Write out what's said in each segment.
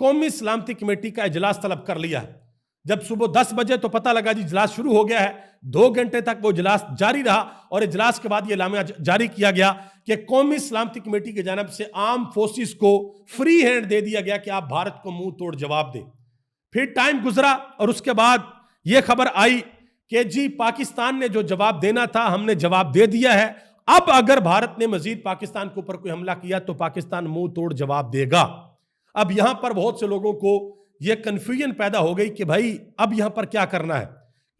قومی سلامتی کمیٹی کا اجلاس طلب کر لیا ہے۔ جب صبح 10 بجے تو پتہ لگا جی اجلاس شروع ہو گیا ہے، 2 گھنٹے تک وہ اجلاس جاری رہا، اور اجلاس کے بعد یہ اعلامیہ جاری کیا گیا کہ قومی سلامتی کمیٹی کی جانب سے عام فورسز کو فری ہینڈ دے دیا گیا کہ آپ بھارت کو منہ توڑ جواب دیں۔ پھر ٹائم گزرا اور اس کے بعد یہ خبر آئی کہ جی پاکستان نے جو جواب دینا تھا ہم نے جواب دے دیا ہے، اب اگر بھارت نے مزید پاکستان کے اوپر کوئی حملہ کیا تو پاکستان منہ توڑ جواب دے گا۔ اب یہاں پر بہت سے لوگوں کو یہ کنفیوژن پیدا ہو گئی کہ بھائی اب یہاں پر کیا کرنا ہے،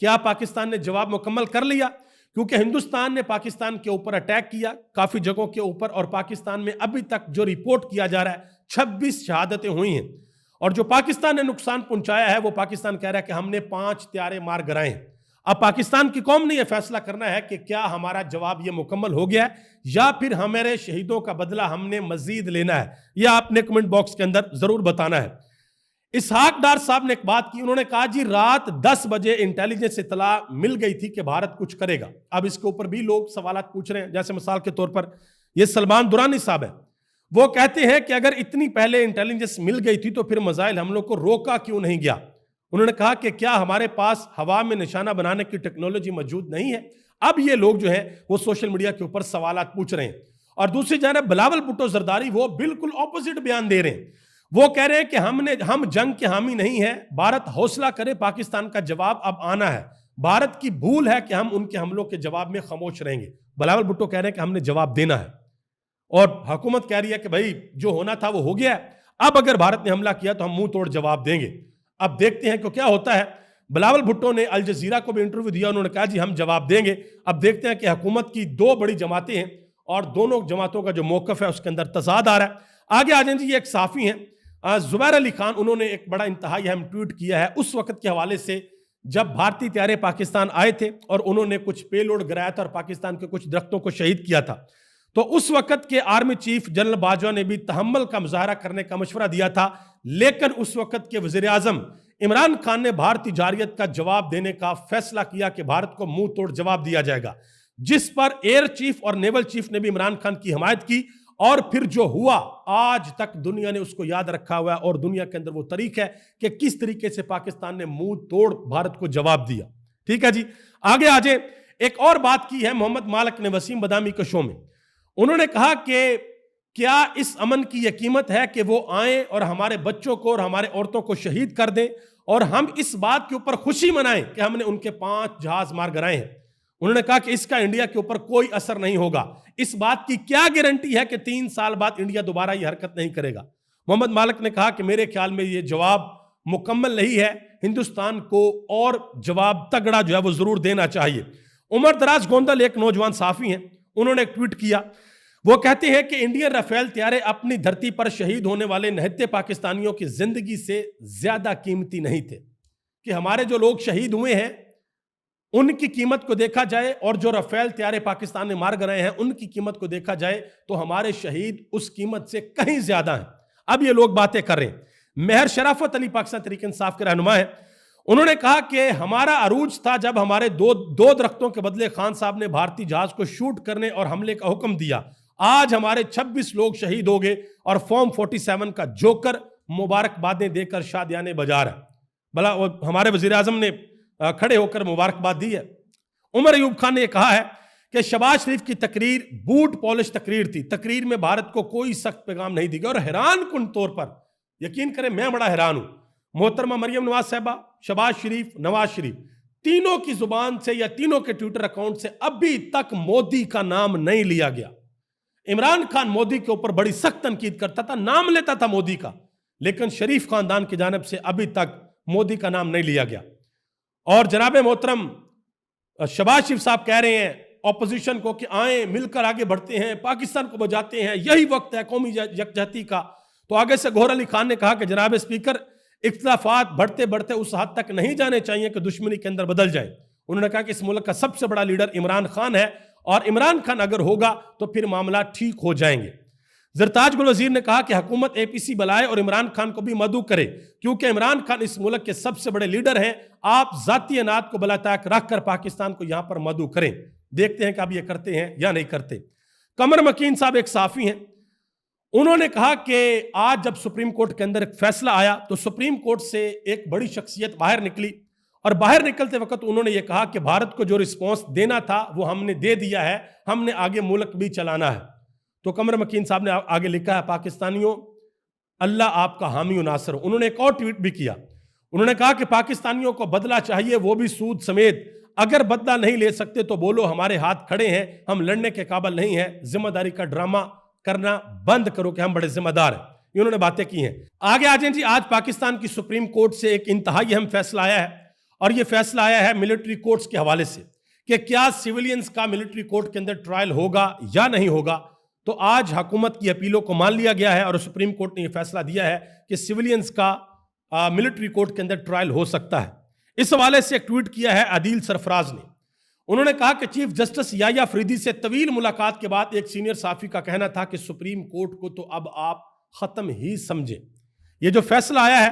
کیا پاکستان نے جواب مکمل کر لیا؟ کیونکہ ہندوستان نے پاکستان کے اوپر اٹیک کیا کافی جگہوں کے اوپر، اور پاکستان میں ابھی تک جو رپورٹ کیا جا رہا ہے 26 شہادتیں ہوئی ہیں، اور جو پاکستان نے نقصان پہنچایا ہے وہ پاکستان کہہ رہا ہے کہ ہم نے 5 طیارے مار گرائے ہیں۔ اب پاکستان کی قوم نے یہ فیصلہ کرنا ہے کہ کیا ہمارا جواب یہ مکمل ہو گیا ہے یا پھر ہمارے شہیدوں کا بدلہ ہم نے مزید لینا ہے، یہ آپ نے کمنٹ باکس کے اندر ضرور بتانا ہے۔ اسحاق ڈار صاحب نے ایک بات کی، انہوں نے کہا جی رات 10 بجے انٹیلیجنس اطلاع مل گئی تھی کہ بھارت کچھ کرے گا۔ اب اس کے اوپر بھی لوگ سوالات پوچھ رہے ہیں، جیسے مثال کے طور پر یہ سلمان درانی صاحب ہے، وہ کہتے ہیں کہ اگر اتنی پہلے انٹیلیجنس مل گئی تھی تو پھر میزائل حملوں کو روکا کیوں نہیں گیا؟ انہوں نے کہا کہ کیا ہمارے پاس ہوا میں نشانہ بنانے کی ٹیکنالوجی موجود نہیں ہے؟ اب یہ لوگ جو ہیں وہ سوشل میڈیا کے اوپر سوالات پوچھ رہے ہیں، اور دوسری جانب بلاول بھٹو زرداری وہ بالکل اپوزٹ بیان دے رہے ہیں۔ وہ کہہ رہے ہیں کہ ہم جنگ کے حامی نہیں ہیں، بھارت حوصلہ کرے، پاکستان کا جواب اب آنا ہے، بھارت کی بھول ہے کہ ہم ان کے حملوں کے جواب میں خاموش رہیں گے۔ بلاول بھٹو کہہ رہے ہیں کہ ہم نے جواب دینا ہے، اور حکومت کہہ رہی ہے کہ بھائی جو ہونا تھا وہ ہو گیا ہے، اب اگر بھارت نے حملہ کیا تو ہم منہ توڑ جواب دیں گے۔ اب دیکھتے ہیں کہ کیا ہوتا ہے۔ بلاول بھٹو نے الجزیرہ کو بھی انٹرویو دیا، انہوں نے کہا جی ہم جواب دیں گے۔ اب دیکھتے ہیں کہ حکومت کی 2 بڑی جماعتیں ہیں اور دونوں جماعتوں کا جو موقف ہے اس کے اندر تضاد آ رہا ہے۔ آگے آ جائیں جی، یہ ایک صحافی ہیں زبیر علی خان، انہوں نے ایک بڑا انتہائی اہم ٹویٹ کیا ہے اس وقت کے حوالے سے جب بھارتی طیارے پاکستان آئے تھے اور انہوں نے کچھ پے لوڈ گرایا تھا اور پاکستان کے کچھ درختوں کو شہید کیا تھا۔ تو اس وقت کے آرمی چیف جنرل باجوہ نے بھی تحمل کا مظاہرہ کرنے کا مشورہ دیا تھا، لیکن اس وقت کے وزیر اعظم عمران خان نے بھارتی جارحیت کا جواب دینے کا فیصلہ کیا کہ بھارت کو منہ توڑ جواب دیا جائے گا، جس پر ایئر چیف اور نیول چیف نے بھی عمران خان کی حمایت کی، اور پھر جو ہوا آج تک دنیا نے اس کو یاد رکھا ہوا ہے، اور دنیا کے اندر وہ تاریخ ہے کہ کس طریقے سے پاکستان نے منہ توڑ بھارت کو جواب دیا۔ ٹھیک ہے جی، آگے آ جائیں۔ ایک اور بات کی ہے محمد مالک نے وسیم بدامی کے شو میں، انہوں نے کہا کہ کیا اس امن کی یہ قیمت ہے کہ وہ آئیں اور ہمارے بچوں کو اور ہمارے عورتوں کو شہید کر دیں، اور ہم اس بات کے اوپر خوشی منائیں کہ ہم نے ان کے 5 جہاز مار گرائے ہیں؟ انہوں نے کہا کہ اس کا انڈیا کے اوپر کوئی اثر نہیں ہوگا۔ اس بات کی کیا گارنٹی ہے کہ 3 سال بعد انڈیا دوبارہ یہ حرکت نہیں کرے گا؟ محمد مالک نے کہا کہ میرے خیال میں یہ جواب مکمل نہیں ہے، ہندوستان کو اور جواب تگڑا جو ہے وہ ضرور دینا چاہیے۔ عمر دراز گوندل ایک نوجوان صحافی ہیں، انہوں نے ایک ٹویٹ کیا، وہ کہتے ہیں کہ انڈین رافیل طیارے اپنی دھرتی پر شہید ہونے والے نہتے پاکستانیوں کی زندگی سے زیادہ قیمتی نہیں تھے، کہ ہمارے جو لوگ شہید ہوئے ہیں ان کی قیمت کو دیکھا جائے اور جو رافیل طیارے پاکستان نے مار گرائے ہیں ان کی قیمت کو دیکھا جائے تو ہمارے شہید اس قیمت سے کہیں زیادہ ہیں۔ اب یہ لوگ باتیں کر رہے ہیں۔ مہر شرافت علی پاکستان تحریک انصاف کے رہنما ہیں، انہوں نے کہا کہ ہمارا عروج تھا جب ہمارے دو درختوں کے بدلے خان صاحب نے بھارتی جہاز کو شوٹ کرنے اور حملے کا حکم دیا۔ آج ہمارے 26 لوگ شہید ہو گئے اور فارم 47 کا جوکر مبارکبادیں دے کر شادیانے بجا رہا ہے۔ بھلا ہمارے وزیر اعظم نے کھڑے ہو کر مبارکباد دی ہے۔ عمر ایوب خان نے یہ کہا ہے کہ شہباز شریف کی تقریر بوٹ پالش تقریر تھی، تقریر میں بھارت کو کوئی سخت پیغام نہیں دی گیا، اور حیران کن طور پر یقین کریں میں بڑا حیران ہوں، محترمہ مریم نواز صاحبہ، شہباز شریف، نواز شریف، تینوں کی زبان سے یا تینوں کے ٹویٹر اکاؤنٹ سے ابھی تک مودی کا نام نہیں لیا گیا۔ عمران خان مودی کے اوپر بڑی سخت تنقید کرتا تھا، نام لیتا تھا مودی کا، لیکن شریف خاندان کی جانب سے ابھی تک مودی کا نام نہیں لیا گیا۔ اور جناب محترم شہباز شریف صاحب کہہ رہے ہیں اپوزیشن کو کہ آئیں مل کر آگے بڑھتے ہیں، پاکستان کو بچاتے ہیں، یہی وقت ہے قومی یکجہتی کا۔ تو آگے سے گوہر علی خان نے کہا کہ جناب اسپیکر، اختلافات بڑھتے بڑھتے اس حد تک نہیں جانے چاہیے کہ دشمنی کے اندر بدل جائیں۔ انہوں نے کہا کہ اس ملک کا سب سے بڑا لیڈر عمران خان ہے، اور عمران خان اگر ہوگا تو پھر معاملات ٹھیک ہو جائیں گے۔ زرتاج گل وزیر نے کہا کہ حکومت اے پی سی بلائے اور عمران خان کو بھی مدعو کرے، کیونکہ عمران خان اس ملک کے سب سے بڑے لیڈر ہیں، آپ ذاتی انات کو بلا طاق رکھ کر پاکستان کو یہاں پر مدعو کریں۔ دیکھتے ہیں کہ اب یہ کرتے ہیں یا نہیں کرتے۔ قمر مکین صاحب ایک صحافی ہیں، انہوں نے کہا کہ آج جب سپریم کورٹ کے اندر ایک فیصلہ آیا تو سپریم کورٹ سے ایک بڑی شخصیت باہر نکلی، اور باہر نکلتے وقت انہوں نے یہ کہا کہ بھارت کو جو رسپانس دینا تھا وہ ہم نے دے دیا ہے، ہم نے آگے ملک بھی چلانا ہے۔ تو قمر مکین صاحب نے آگے لکھا ہے، پاکستانیوں اللہ آپ کا حامی و ناصر ہو۔ انہوں نے ایک اور ٹویٹ بھی کیا، انہوں نے کہا کہ پاکستانیوں کو بدلہ چاہیے، وہ بھی سود سمیت، اگر بدلہ نہیں لے سکتے تو بولو ہمارے ہاتھ کھڑے ہیں، ہم لڑنے کے قابل نہیں ہیں، ذمہ داری کا ڈرامہ کرنا بند کرو کہ ہم بڑے ذمہ دار ہیں۔ یہ انہوں نے باتیں کی ہیں۔ آگے آ جائیں جی، آج پاکستان کی سپریم کورٹ سے ایک انتہائی اہم فیصلہ آیا ہے، اور یہ فیصلہ آیا ہے ملٹری کورٹس کے حوالے سے کہ کیا سیولینز کا ملٹری کورٹ کے اندر ٹرائل ہوگا یا نہیں ہوگا۔ تو آج حکومت کی اپیلوں کو مان لیا گیا ہے اور سپریم کورٹ نے یہ فیصلہ دیا ہے کہ سیولینز کا ملٹری کورٹ کے اندر ٹرائل ہو سکتا ہے۔ اس حوالے سے ایک ٹویٹ کیا ہے عادل سرفراز نے، انہوں نے کہا کہ چیف جسٹس یحییٰ فریدی سے طویل ملاقات کے بعد ایک سینئر صحافی کا کہنا تھا کہ سپریم کورٹ کو تو اب آپ ختم ہی سمجھیں۔ یہ جو فیصلہ آیا ہے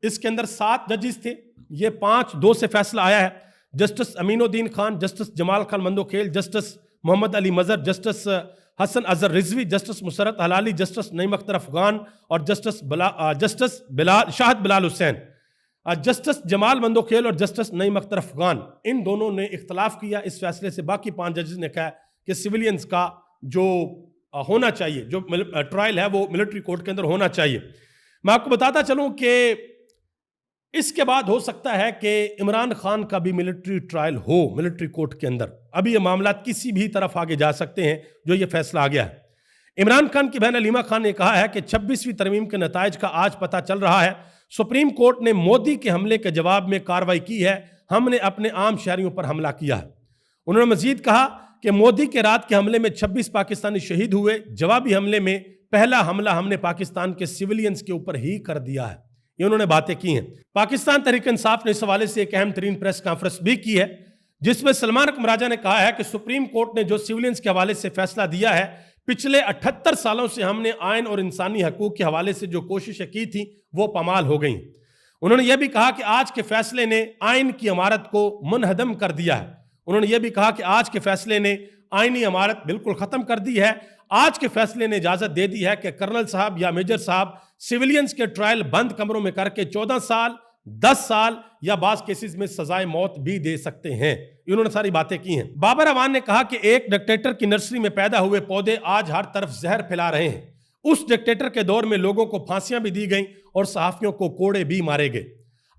اس کے اندر 7 ججز تھے، یہ 5-2 سے فیصلہ آیا ہے۔ جسٹس امین الدین خان، جسٹس جمال خان مندوخیل، جسٹس محمد علی مظہر، جسٹس حسن اظہر رضوی، جسٹس مسرت حلالی، جسٹس نعیم اختر افغان اور جسٹس شاہد بلال حسین، جسٹس جمال مندوخیل اور جسٹس نعیم اختر افغان، ان دونوں نے اختلاف کیا اس فیصلے سے۔ باقی 5 ججز نے کہا کہ سیولینز کا جو ہونا چاہیے، جو ٹرائل ہے وہ ملٹری کورٹ کے اندر ہونا چاہیے۔ میں آپ کو بتاتا چلوں کہ اس کے بعد ہو سکتا ہے کہ عمران خان کا بھی ملٹری ٹرائل ہو ملٹری کورٹ کے اندر۔ ابھی یہ معاملات کسی بھی طرف آگے جا سکتے ہیں جو یہ فیصلہ آ گیا ہے۔ عمران خان کی بہن علیمہ خان نے کہا ہے کہ 26ویں ترمیم کے نتائج کا آج پتہ چل رہا ہے۔ سپریم کورٹ نے مودی کے حملے کے جواب میں کارروائی کی ہے، ہم نے اپنے عام شہریوں پر حملہ کیا ہے۔ انہوں نے مزید کہا کہ مودی کے رات کے حملے میں 26 پاکستانی شہید ہوئے، جوابی حملے میں پہلا حملہ ہم نے پاکستان کے سیولینز کے اوپر ہی کر دیا ہے۔ یہ انہوں نے باتیں کی ہیں۔ پاکستان تحریک انصاف نے اس حوالے سے ایک اہم ترین پریس کانفرنس بھی کی ہے، جس میں سلمان اکرم راجہ نے کہا ہے کہ سپریم کورٹ نے جو سیولینز کے حوالے سے فیصلہ دیا ہے، پچھلے 78 سالوں سے ہم نے آئین اور انسانی حقوق کے حوالے سے جو کوششیں کی تھیں وہ پامال ہو گئیں۔ انہوں نے یہ بھی کہا کہ آج کے فیصلے نے آئین کی عمارت کو منہدم کر دیا ہے۔ انہوں نے یہ بھی کہا کہ آج کے فیصلے نے آئینی عمارت بالکل ختم کر دی ہے۔ آج کے فیصلے نے اجازت دے دی ہے کہ کرنل صاحب یا میجر صاحب سیولینز کے ٹرائل بند کمروں میں کر کے 14 سال 10 سال یا بعض کیسز میں سزائے موت بھی دے سکتے ہیں۔ انہوں نے ساری باتیں کی ہیں۔ بابر اعوان نے کہا کہ ایک ڈکٹیٹر کی نرسری میں پیدا ہوئے پودے آج ہر طرف زہر پھیلا رہے ہیں۔ اس ڈکٹیٹر کے دور میں لوگوں کو پھانسیاں بھی دی گئیں اور صحافیوں کو کوڑے بھی مارے گئے۔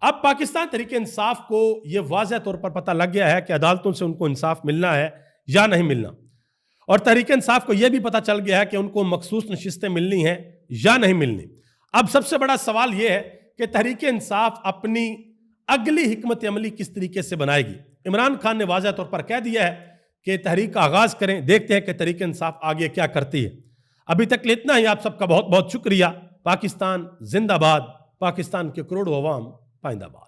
اب پاکستان تحریک انصاف کو یہ واضح طور پر پتہ لگ گیا ہے کہ عدالتوں سے ان کو انصاف ملنا ہے یا نہیں ملنا، اور تحریک انصاف کو یہ بھی پتہ چل گیا ہے کہ ان کو مخصوص نشستیں ملنی ہیں یا نہیں ملنی۔ اب سب سے بڑا سوال یہ ہے کہ تحریک انصاف اپنی اگلی حکمت عملی کس طریقے سے بنائے گی۔ عمران خان نے واضح طور پر کہہ دیا ہے کہ تحریک کا آغاز کریں، دیکھتے ہیں کہ تحریک انصاف آگے کیا کرتی ہے۔ ابھی تک اتنا ہی، آپ سب کا بہت بہت شکریہ۔ پاکستان زندہ باد، پاکستان کے کروڑوں عوام پائندہ باد۔